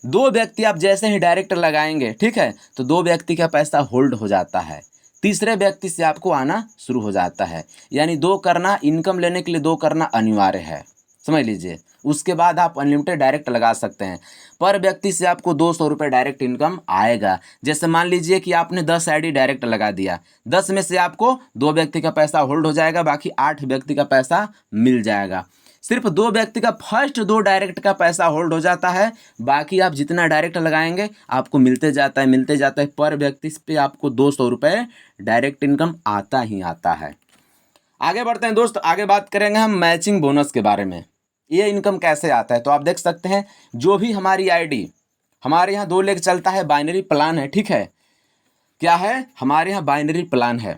2 व्यक्ति आप जैसे ही डायरेक्ट लगाएंगे, ठीक है, तो 2 व्यक्ति का पैसा होल्ड हो जाता है, तीसरे व्यक्ति से आपको आना शुरू हो जाता है। यानी 2 करना, इनकम लेने के लिए 2 करना अनिवार्य है, समझ लीजिए। उसके बाद आप अनलिमिटेड डायरेक्ट लगा सकते हैं। पर व्यक्ति से आपको 200 रुपये डायरेक्ट इनकम आएगा। जैसे मान लीजिए कि आपने 10 आईडी डायरेक्ट लगा दिया, 10 में से आपको 2 व्यक्ति का पैसा होल्ड हो जाएगा, बाकी 8 व्यक्ति का पैसा मिल जाएगा। सिर्फ 2 व्यक्ति का फर्स्ट 2 डायरेक्ट का पैसा होल्ड हो जाता है, बाकी आप जितना डायरेक्ट लगाएंगे आपको मिलते जाता है। पर व्यक्ति पे आपको 200 रुपये डायरेक्ट इनकम आता ही आता है। आगे बढ़ते हैं दोस्त, आगे बात करेंगे हम मैचिंग बोनस के बारे में। ये इनकम कैसे आता है तो आप देख सकते हैं, जो भी हमारी आईडी, हमारे यहाँ 2 लेग चलता है, बाइनरी प्लान है। ठीक है, क्या है हमारे यहाँ बाइनरी प्लान है।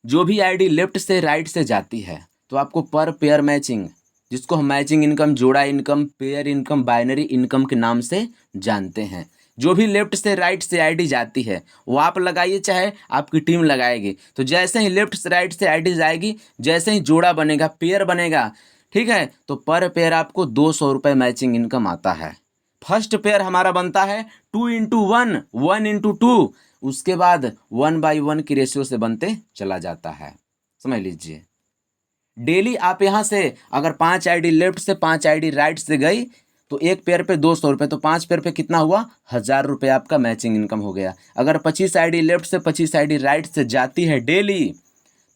जो भी आईडी लेफ्ट से राइट से जाती है तो आपको पर पेयर मैचिंग, जिसको हम मैचिंग इनकम, जोड़ा income, pair income, binary income के नाम से जानते हैं। जो भी लेफ्ट से राइट से आईडी जाती है वो आप लगाइए चाहे आपकी टीम लगाएगी, तो जैसे ही लेफ्ट से राइट से आईडी जाएगी, जैसे ही जोड़ा बनेगा, पेयर बनेगा, ठीक है, तो पर पेयर आपको 200 रुपये मैचिंग इनकम आता है। फर्स्ट पेयर हमारा बनता है 2x1, 1x2, उसके बाद 1/1 की रेशियो से बनते चला जाता है, समझ लीजिए। डेली आप यहाँ से अगर 5 आईडी लेफ्ट से 5 आईडी राइट से गई तो एक पेयर पे 200 रुपये, तो 5 पेयर पे कितना हुआ, 1000 रुपये आपका मैचिंग इनकम हो गया। अगर 25 आईडी लेफ्ट से 25 आईडी राइट से जाती है डेली,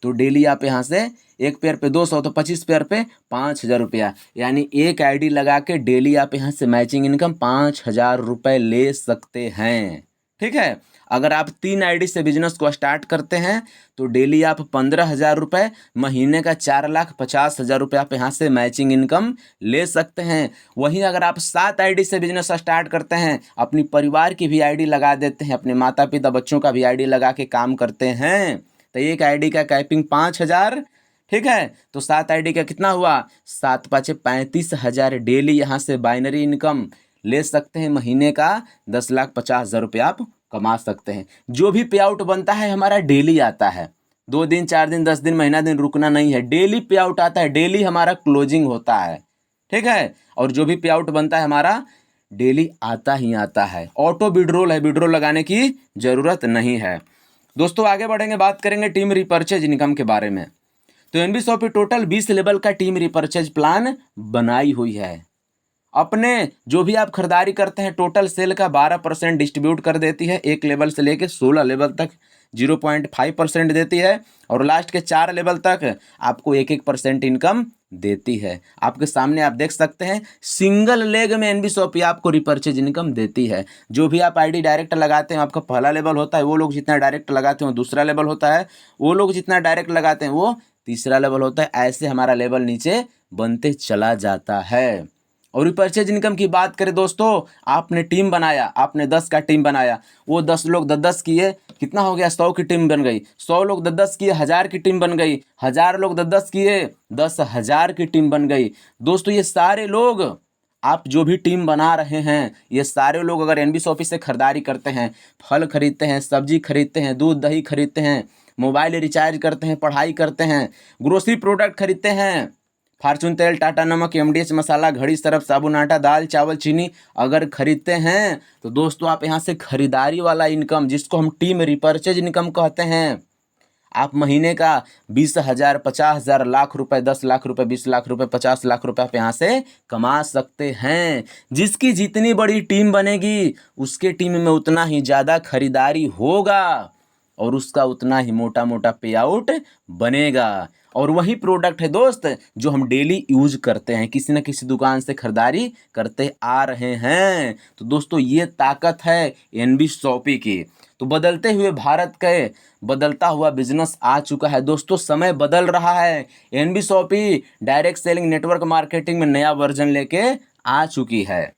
तो डेली आप यहाँ से एक पेयर पे 200, तो 25 पेयर पे 5000 रुपया, यानी एक आईडी लगा के डेली आप यहाँ से मैचिंग इनकम 5000 रुपये ले सकते हैं। ठीक है, अगर आप 3 आईडी से बिजनेस को स्टार्ट करते हैं तो डेली आप 15,000 रुपये, महीने का 4,50,000 रुपये आप यहाँ से मैचिंग इनकम ले सकते हैं। वहीं अगर आप 7 आईडी से बिजनेस स्टार्ट करते हैं, अपनी परिवार की भी आईडी लगा देते हैं, अपने माता पिता बच्चों का भी आईडी लगा के काम करते हैं, तो एक आईडी का कैपिंग 5000, ठीक है, तो 7 आईडी का कितना हुआ, 7 5 35,000 डेली यहाँ से बाइनरी इनकम ले सकते हैं। महीने का 10,50,000 रुपये आप कमा सकते हैं। जो भी पे आउट बनता है हमारा डेली आता है, 2 दिन 4 दिन 10 दिन महीना दिन रुकना नहीं है, डेली पे आउट आता है, डेली हमारा क्लोजिंग होता है। ठीक है, और जो भी पे आउट बनता है हमारा डेली आता ही आता है। ऑटो विड्रॉल है, विड्रॉल लगाने की ज़रूरत नहीं है। दोस्तों आगे बढ़ेंगे, बात करेंगे टीम रिपर्चेज इनकम के बारे में। तो एनबी शॉपी टोटल 20 लेवल का टीम रिपर्चेज प्लान बनाई हुई है। अपने जो भी आप खरीदारी करते हैं टोटल सेल का 12% डिस्ट्रीब्यूट कर देती है। 1 लेवल से लेकर 16 लेवल तक 0.5% देती है, और लास्ट के 4 लेवल तक आपको 1% इनकम देती है। आपके सामने आप देख सकते हैं, सिंगल लेग में एनबी शॉपी आपको रिपर्चेज इनकम देती है। जो भी आप आईडी डायरेक्ट लगाते हैं आपका पहला लेवल होता है, वो लोग जितना डायरेक्ट लगाते हैं वो दूसरा लेवल होता है, वो लोग जितना डायरेक्ट लगाते हैं वो तीसरा लेवल होता है। ऐसे हमारा लेवल नीचे बनते चला जाता है। और रिपर्चेज इनकम की बात करें दोस्तों, आपने टीम बनाया, आपने 10 का टीम बनाया, वो 10 लोग 10 किए, कितना हो गया, 100 की टीम बन गई। 100 लोग 10 किए, 1000 की टीम बन गई। 1000 लोग 10 किए, 10,000 की टीम बन गई। दोस्तों ये सारे लोग, आप जो भी टीम बना रहे हैं, ये सारे लोग अगर एनबी शॉपी से खरीदारी करते हैं, फल खरीदते हैं, सब्जी खरीदते हैं, दूध दही खरीदते हैं, मोबाइल रिचार्ज करते हैं, पढ़ाई करते हैं, ग्रोसरी प्रोडक्ट खरीदते हैं, फार्चून तेल, टाटा नमक, एमडीएच मसाला, घड़ी, सरफ, साबुन, आटा, दाल, चावल, चीनी अगर खरीदते हैं तो दोस्तों आप यहाँ से खरीदारी वाला इनकम, जिसको हम टीम रिपर्चेज इनकम कहते हैं, आप महीने का 20,000, 50,000, लाख रुपए, 10 लाख रुपए, 20 लाख रुपए, 50 लाख रुपए आप यहाँ से कमा सकते हैं। जिसकी जितनी बड़ी टीम बनेगी उसके टीम में उतना ही ज़्यादा खरीदारी होगा और उसका उतना ही मोटा मोटा पे आउट बनेगा। और वही प्रोडक्ट है दोस्त जो हम डेली यूज करते हैं, किसी न किसी दुकान से खरीदारी करते आ रहे हैं। तो दोस्तों ये ताकत है एनबी शॉपी की। तो बदलते हुए भारत के बदलता हुआ बिजनेस आ चुका है दोस्तों, समय बदल रहा है। NB Shoppe direct selling network marketing में नया वर्जन लेके आ चुकी है।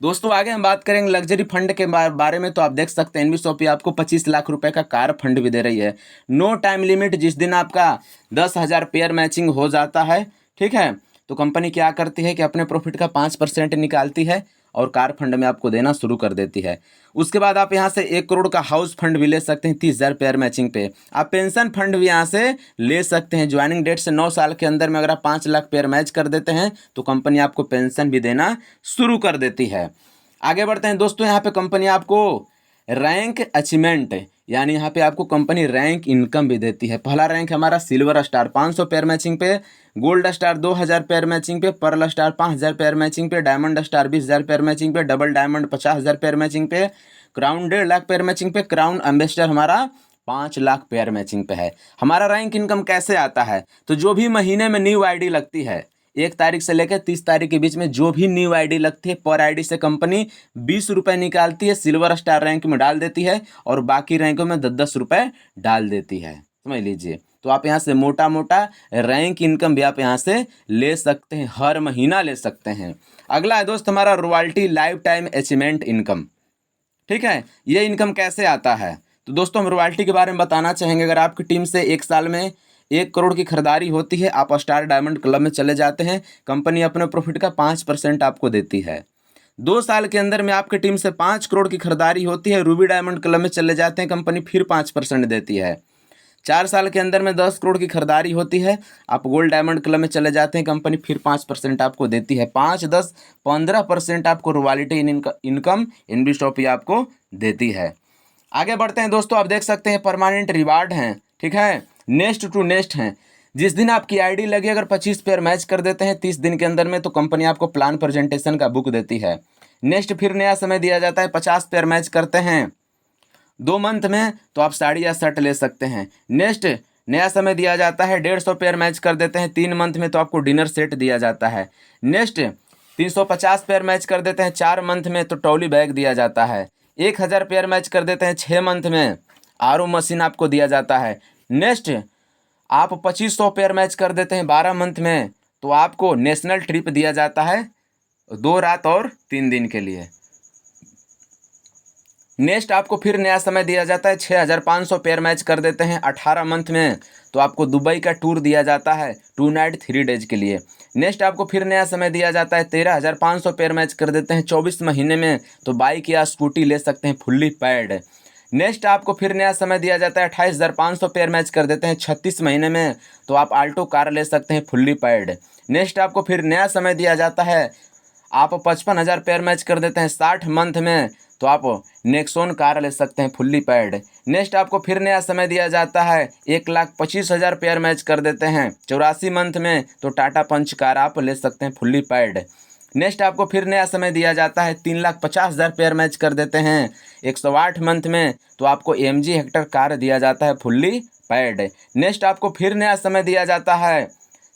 दोस्तों आगे हम बात करेंगे लग्जरी फंड के बारे में। तो आप देख सकते हैं एनबी शॉपी आपको 25 लाख रुपए का कार फंड भी दे रही है। नो टाइम लिमिट, जिस दिन आपका 10,000 पेयर मैचिंग हो जाता है, ठीक है, तो कंपनी क्या करती है कि अपने प्रॉफिट का 5% निकालती है और कार फंड में आपको देना शुरू कर देती है। उसके बाद आप यहाँ से 1 करोड़ का हाउस फंड भी ले सकते हैं 30,000 पेयर मैचिंग पे। आप पेंशन फंड भी यहाँ से ले सकते हैं। ज्वाइनिंग डेट से 9 साल के अंदर में अगर आप 5 लाख पेयर मैच कर देते हैं तो कंपनी आपको पेंशन भी देना शुरू कर देती है। आगे बढ़ते हैं दोस्तों, यहाँ पे कंपनी आपको रैंक अचीवमेंट, यानी यहाँ पे आपको कंपनी रैंक इनकम भी देती है। पहला रैंक हमारा सिल्वर स्टार 500 पेयर मैचिंग पे, गोल्ड स्टार 2,000 पेयर मैचिंग पे, पर्ल स्टार 5,000 पेयर मैचिंग पे, डायमंड स्टार 20,000 पेयर मैचिंग पे, डबल डायमंड 50,000 पेयर मैचिंग पे, क्राउन 1.5 लाख पेयर मैचिंग पे, क्राउन एम्बेसडर हमारा 5 लाख पेयर मैचिंग पे है। हमारा रैंक इनकम कैसे आता है, तो जो भी महीने में न्यू आईडी लगती है, 1 तारीख से लेकर 30 तारीख के बीच में जो भी न्यू आईडी लगती है, पर आईडी से कंपनी 20 रुपये निकालती है, सिल्वर स्टार रैंक में डाल देती है और बाकी रैंकों में 10-10 रुपये डाल देती है, समझ लीजिए। तो आप यहाँ से मोटा मोटा रैंक इनकम भी आप यहाँ से ले सकते हैं, हर महीना ले सकते हैं। अगला है दोस्त हमारा royalty life time achievement income, ठीक है। ये इनकम कैसे आता है, तो दोस्तों हम रॉयल्टी के बारे में बताना चाहेंगे। अगर आपकी टीम से 1 साल में 1 करोड़ की खरीदारी होती है, आप स्टार डायमंड क्लब में चले जाते हैं, कंपनी अपने प्रॉफिट का 5% आपको देती है। 2 साल के अंदर में आपकी टीम से 5 करोड़ की खरीदारी होती है, रूबी डायमंड क्लब में चले जाते हैं, कंपनी फिर 5% देती है। 4 साल के अंदर में 10 करोड़ की खरीदारी होती है, आप गोल्ड डायमंड क्लब में चले जाते हैं, कंपनी फिर 5% आपको देती है। 5, 10, 15% आपको रॉयल्टी इनकम एनबी शॉपी आपको देती है। आगे बढ़ते हैं दोस्तों, आप देख सकते हैं परमानेंट रिवार्ड हैं, ठीक है, नेक्स्ट टू नेक्स्ट हैं। जिस दिन आपकी आईडी लगी, अगर 25 पेयर मैच कर देते हैं 30 दिन के अंदर में, तो कंपनी आपको प्लान प्रेजेंटेशन का बुक देती है। नेक्स्ट फिर नया समय दिया जाता है, 50 पेयर मैच करते हैं 2 मंथ में तो आप साड़ी या शर्ट ले सकते हैं। नेक्स्ट नया समय दिया जाता है, 150 पेयर मैच कर देते हैं 3 मंथ में तो आपको डिनर सेट दिया जाता है। नेक्स्ट 350 पेयर मैच कर देते हैं 4 मंथ में तो ट्रॉली बैग दिया जाता है। 1,000 पेयर मैच कर देते हैं 6 मंथ में, आरओ मशीन आपको दिया जाता है। नेक्स्ट आप 2500 पेयर मैच कर देते हैं 12 मंथ में तो आपको नेशनल ट्रिप दिया जाता है 2 रात और 3 दिन के लिए। नेक्स्ट आपको फिर नया समय दिया जाता है, 6,500 पेयर मैच कर देते हैं 18 मंथ में तो आपको दुबई का टूर दिया जाता है 2 नाइट 3 डेज के लिए। नेक्स्ट आपको फिर नया समय दिया जाता है, 13,500 पेयर मैच कर देते हैं 24 महीने में तो बाइक या स्कूटी ले सकते हैं फुल्ली पैड। नेक्स्ट आपको फिर नया समय दिया जाता है, 28,500 पेयर मैच कर देते हैं 36 महीने में तो आप आल्टो कार ले सकते हैं फुल्ली पैड। नेक्स्ट आपको फिर नया समय दिया जाता है, आप 55,000 पेयर मैच कर देते हैं 60 मंथ में तो आप नेक्सॉन कार ले सकते हैं फुल्ली पैड। नेक्स्ट आपको फिर नया समय दिया जाता है, 1,25,000 पेयर मैच कर देते हैं 84 मंथ में तो टाटा पंच कार आप ले सकते हैं फुल्ली पैड। नेक्स्ट आपको फिर नया समय दिया जाता है, 3,50,000 पेयर मैच कर देते हैं 108 मंथ में तो आपको एमजी हेक्टर कार दिया जाता है फुल्ली पैड। नेक्स्ट आपको फिर नया समय दिया जाता है,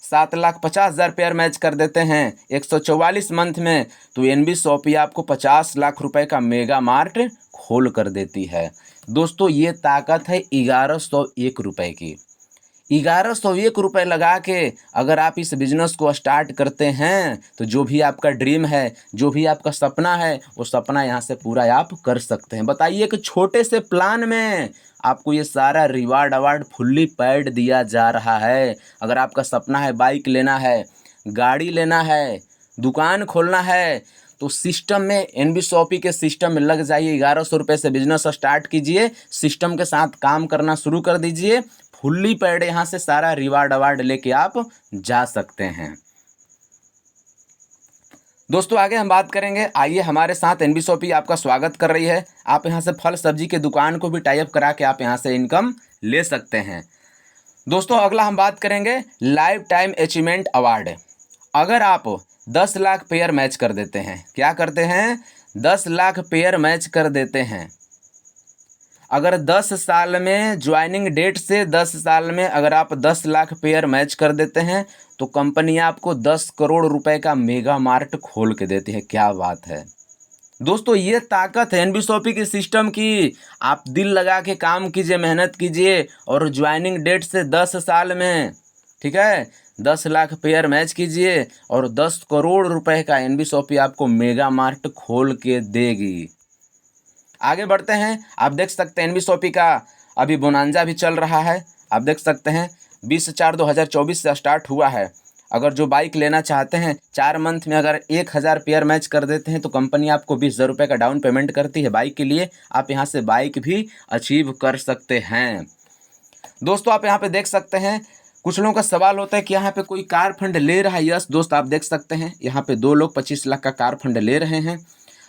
7,50,000 पेयर मैच कर देते हैं 144 मंथ में तो एनबी शॉपी आपको 50 लाख रुपए का मेगा मार्ट खोल कर देती है। दोस्तों ये ताकत है 1,101 रुपये की। 1,101 रुपये लगा के अगर आप इस बिज़नेस को स्टार्ट करते हैं तो जो भी आपका ड्रीम है, जो भी आपका सपना है, वो सपना यहाँ से पूरा आप कर सकते हैं। बताइए कि छोटे से प्लान में आपको ये सारा रिवार्ड अवार्ड फुल्ली पैड दिया जा रहा है। अगर आपका सपना है बाइक लेना है, गाड़ी लेना है, दुकान खोलना है तो सिस्टम में एनबी शॉपी के सिस्टम में लग जाइए। 1,100 रुपये से बिजनेस स्टार्ट कीजिए, सिस्टम के साथ काम करना शुरू कर दीजिए, फुल्ली पेड यहाँ से सारा रिवार्ड अवार्ड लेके आप जा सकते हैं। दोस्तों आगे हम बात करेंगे, आइए हमारे साथ एनबी शॉपी आपका स्वागत कर रही है। आप यहाँ से फल सब्जी के दुकान को भी टाई अप करा के आप यहाँ से इनकम ले सकते हैं। दोस्तों अगला हम बात करेंगे लाइफ टाइम अचीवमेंट अवार्ड। अगर आप 10 लाख पेयर मैच कर देते हैं, क्या करते हैं, 10 लाख पेयर मैच कर देते हैं। अगर 10 साल में ज्वाइनिंग डेट से 10 साल में अगर आप 10 लाख पेयर मैच कर देते हैं तो कंपनी आपको 10 करोड़ रुपए का मेगा मार्ट खोल के देती है। क्या बात है दोस्तों, ये ताकत है एनबी शॉपी के सिस्टम की। आप दिल लगा के काम कीजिए, मेहनत कीजिए और ज्वाइनिंग डेट से 10 साल में, ठीक है, 10 लाख पेयर मैच कीजिए और 10 करोड़ रुपए का एनबी शॉपी आपको मेगा मार्ट खोल के देगी। आगे बढ़ते हैं, आप देख सकते हैं एनबी शॉपी का अभी बोनांजा भी चल रहा है। आप देख सकते हैं 20/4/2024 से स्टार्ट हुआ है। अगर जो बाइक लेना चाहते हैं 4 मंथ में अगर 1000 पेयर मैच कर देते हैं तो कंपनी आपको 20,000 रुपये का डाउन पेमेंट करती है बाइक के लिए। आप यहाँ से बाइक भी अचीव कर सकते हैं। दोस्तों आप यहाँ पे देख सकते हैं, कुछ लोगों का सवाल होता है कि यहाँ पे कोई कार फंड ले रहा है। यस दोस्त, आप देख सकते हैं यहाँ पे 2 लोग 25 लाख का कार फंड ले रहे हैं।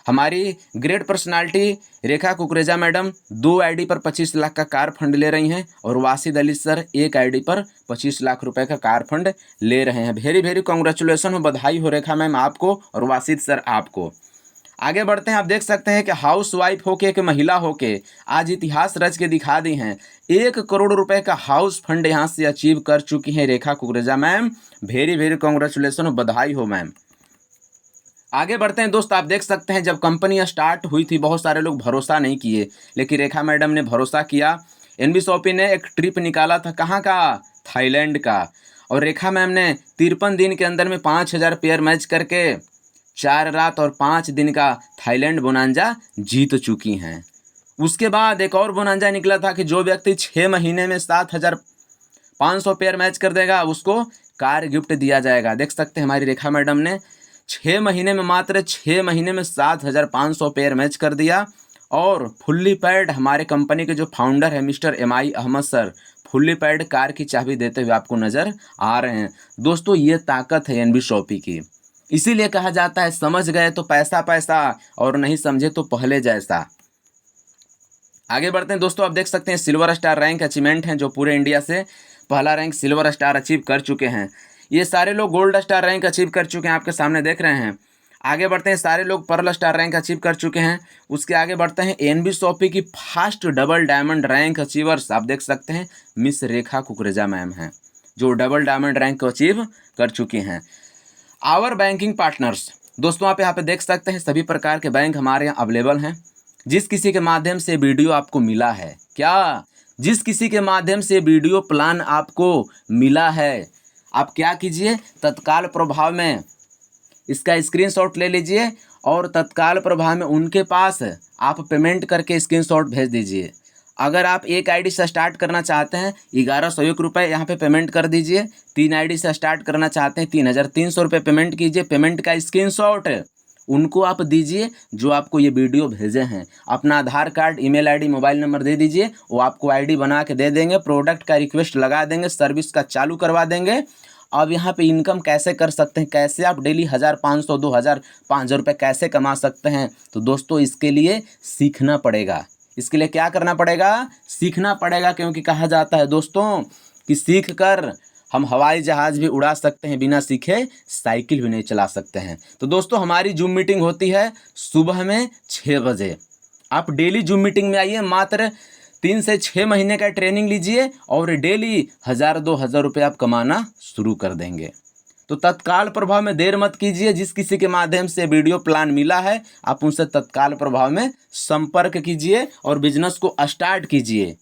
हमारी ग्रेट पर्सनालिटी रेखा कुकरेजा मैडम 2 आईडी पर 25 लाख का कार फंड ले रही हैं और वासिद अली सर 1 आईडी पर 25 लाख रुपए का कार फंड ले रहे हैं। वेरी वेरी कॉन्ग्रेचुलेसन हो, बधाई हो रेखा मैम आपको और वासिद सर आपको। आगे बढ़ते हैं, आप देख सकते हैं कि हाउस वाइफ होके, एक महिला होके आज इतिहास रच के दिखा दी हैं। 1 करोड़ रुपए का हाउस फंड यहाँ से अचीव कर चुकी हैं Rekha Kukreja ma'am. Very very congratulation हो, बधाई हो मैम। आगे बढ़ते हैं दोस्त, आप देख सकते हैं जब कंपनी स्टार्ट हुई थी बहुत सारे लोग भरोसा नहीं किए, लेकिन रेखा मैडम ने भरोसा किया। एनबी शॉपी ने एक ट्रिप निकाला था, कहाँ का, थाईलैंड का, और रेखा मैम ने 53 दिन के अंदर में 5000 पेयर मैच करके 4 रात और 5 दिन का थाईलैंड बोनांजा जीत चुकी हैं। उसके बाद एक और बोनांजा निकला था कि जो व्यक्ति 6 महीने में 7500 पेयर मैच कर देगा उसको कार गिफ्ट दिया जाएगा। देख सकते हैं हमारी रेखा मैडम ने 6 महीने में, मात्र 6 महीने में 7500 पेयर मैच कर दिया। और फुल्ली पैड हमारे कंपनी के जो फाउंडर है mister MI Ahmed sir, fully paid car की चाबी देते हुए आपको नज़र आ रहे हैं। दोस्तों ये ताकत है एनबी शॉपी की, इसीलिए कहा जाता है समझ गए तो पैसा पैसा और नहीं समझे तो पहले जैसा। आगे बढ़ते हैं दोस्तों, आप देख सकते हैं सिल्वर स्टार रैंक अचीवमेंट हैं जो पूरे इंडिया से पहला रैंक सिल्वर स्टार अचीव कर चुके हैं। ये सारे लोग गोल्ड स्टार रैंक अचीव कर चुके हैं, आपके सामने देख रहे हैं। आगे बढ़ते हैं, सारे लोग पर्ल स्टार रैंक अचीव कर चुके हैं। उसके आगे बढ़ते हैं, एनबी शॉपी की first double diamond rank achievers आप देख सकते हैं मिस रेखा कुकरेजा मैम हैं जो डबल डायमंड रैंक को अचीव कर चुकी हैं। आवर बैंकिंग पार्टनर्स दोस्तों आप यहाँ पे देख सकते हैं सभी प्रकार के बैंक हमारे यहाँ अवेलेबल हैं। जिस किसी के माध्यम से वीडियो आपको मिला है, क्या, जिस किसी के माध्यम से वीडियो प्लान आपको मिला है, आप क्या कीजिए, तत्काल प्रभाव में इसका स्क्रीनशॉट ले लीजिए और तत्काल प्रभाव में उनके पास आप पेमेंट करके स्क्रीनशॉट भेज दीजिए। अगर आप एक आईडी से स्टार्ट करना चाहते हैं 1101 रुपये यहाँ पे पेमेंट कर दीजिए। 3 आईडी से स्टार्ट करना चाहते हैं 3300 रुपये पेमेंट कीजिए। पेमेंट का स्क्रीनशॉट उनको आप दीजिए जो आपको ये वीडियो भेजे हैं। अपना Aadhaar card, email ID, mobile number दे दीजिए, वो आपको आईडी बना के दे देंगे। प्रोडक्ट का रिक्वेस्ट लगा देंगे, सर्विस का चालू करवा देंगे। अब यहाँ पे इनकम कैसे कर सकते हैं, कैसे आप डेली 1500, 2000, 5000 रुपये कैसे कमा सकते हैं, तो दोस्तों इसके लिए सीखना पड़ेगा। इसके लिए क्या करना पड़ेगा, सीखना पड़ेगा, क्योंकि कहा जाता है दोस्तों कि सीख कर हम हवाई जहाज़ भी उड़ा सकते हैं, बिना सीखे साइकिल भी नहीं चला सकते हैं। तो दोस्तों हमारी जूम मीटिंग होती है सुबह में 6 बजे। आप डेली जूम मीटिंग में आइए, मात्र 3 से 6 महीने का ट्रेनिंग लीजिए और डेली 1000-2000 रुपये आप कमाना शुरू कर देंगे। तो तत्काल प्रभाव में देर मत कीजिए। जिस किसी के माध्यम से वीडियो प्लान मिला है आप उनसे तत्काल प्रभाव में संपर्क कीजिए और बिजनेस को स्टार्ट कीजिए।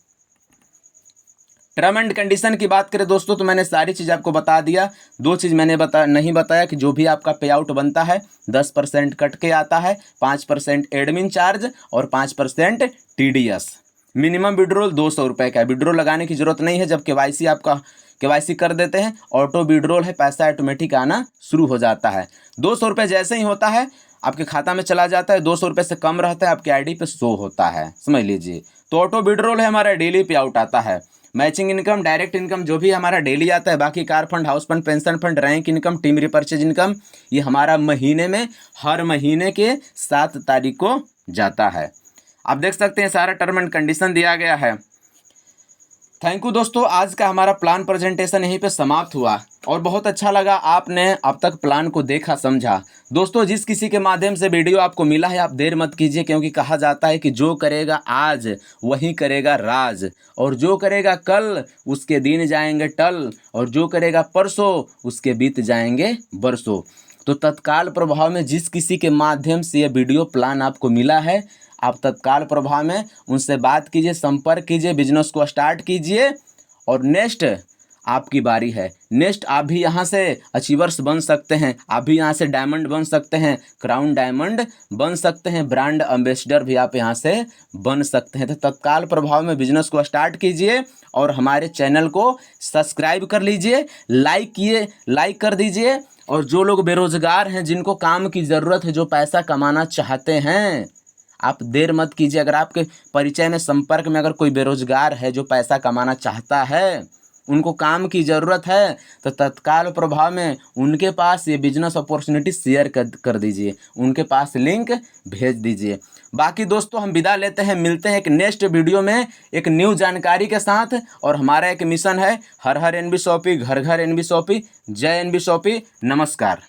टर्म एंड कंडीशन की बात करें दोस्तों तो मैंने सारी चीज़ आपको बता दिया। 2 चीज़ मैंने नहीं बताया कि जो भी आपका पे आउट बनता है 10% कट के आता है, 5% एडमिन चार्ज और 5% TDS। मिनिमम विड्रॉल 200 रुपये का। विड्रॉल लगाने की जरूरत नहीं है, जब KYC आपका KYC कर देते हैं ऑटो विड्रॉल है, पैसा ऑटोमेटिक आना शुरू हो जाता है। 200 रुपये जैसे ही होता है आपके खाता में चला जाता है, 200 रुपये से कम रहता है आपके आईडी पे शो होता है, समझ लीजिए। तो ऑटो विड्रॉल है, हमारा डेली पे आउट आता है। मैचिंग इनकम, डायरेक्ट इनकम जो भी हमारा डेली आता है, बाकी car fund, house fund, pension fund, rank income, team repurchase income, ये हमारा महीने में हर महीने के 7 तारीख को जाता है। आप देख सकते हैं सारा टर्म एंड कंडीशन दिया गया है। थैंक यू दोस्तों, आज का हमारा प्लान प्रेजेंटेशन यहीं पे समाप्त हुआ और बहुत अच्छा लगा आपने अब तक प्लान को देखा समझा। दोस्तों जिस किसी के माध्यम से वीडियो आपको मिला है आप देर मत कीजिए, क्योंकि कहा जाता है कि जो करेगा आज वही करेगा राज, और जो करेगा कल उसके दिन जाएंगे टल, और जो करेगा परसों उसके बीत जाएंगे बरसों। तो तत्काल प्रभाव में जिस किसी के माध्यम से ये वीडियो प्लान आपको मिला है, आप तत्काल प्रभाव में उनसे बात कीजिए, संपर्क कीजिए, बिजनेस को स्टार्ट कीजिए। और नेक्स्ट आपकी बारी है। नेक्स्ट आप भी यहाँ से अचीवर्स बन सकते हैं, आप भी यहाँ से डायमंड बन सकते हैं, क्राउन डायमंड बन सकते हैं, ब्रांड एम्बेसडर भी आप यहाँ से बन सकते हैं। तो तत्काल प्रभाव में बिजनेस को स्टार्ट कीजिए और हमारे चैनल को सब्सक्राइब कर लीजिए, लाइक कर दीजिए। और जो लोग बेरोजगार हैं, जिनको काम की ज़रूरत है, जो पैसा कमाना चाहते हैं, आप देर मत कीजिए। अगर आपके परिचय में, संपर्क में अगर कोई बेरोजगार है जो पैसा कमाना चाहता है, उनको काम की ज़रूरत है, तो तत्काल प्रभाव में उनके पास ये बिजनेस अपॉर्चुनिटी शेयर कर दीजिए, उनके पास लिंक भेज दीजिए। बाकी दोस्तों हम विदा लेते हैं, मिलते हैं एक नेक्स्ट वीडियो में एक न्यू जानकारी के साथ। और हमारा एक मिशन है, हर हर एनबी शॉपी, घर घर एनबी शॉपी। जय एनबी शॉपी, नमस्कार।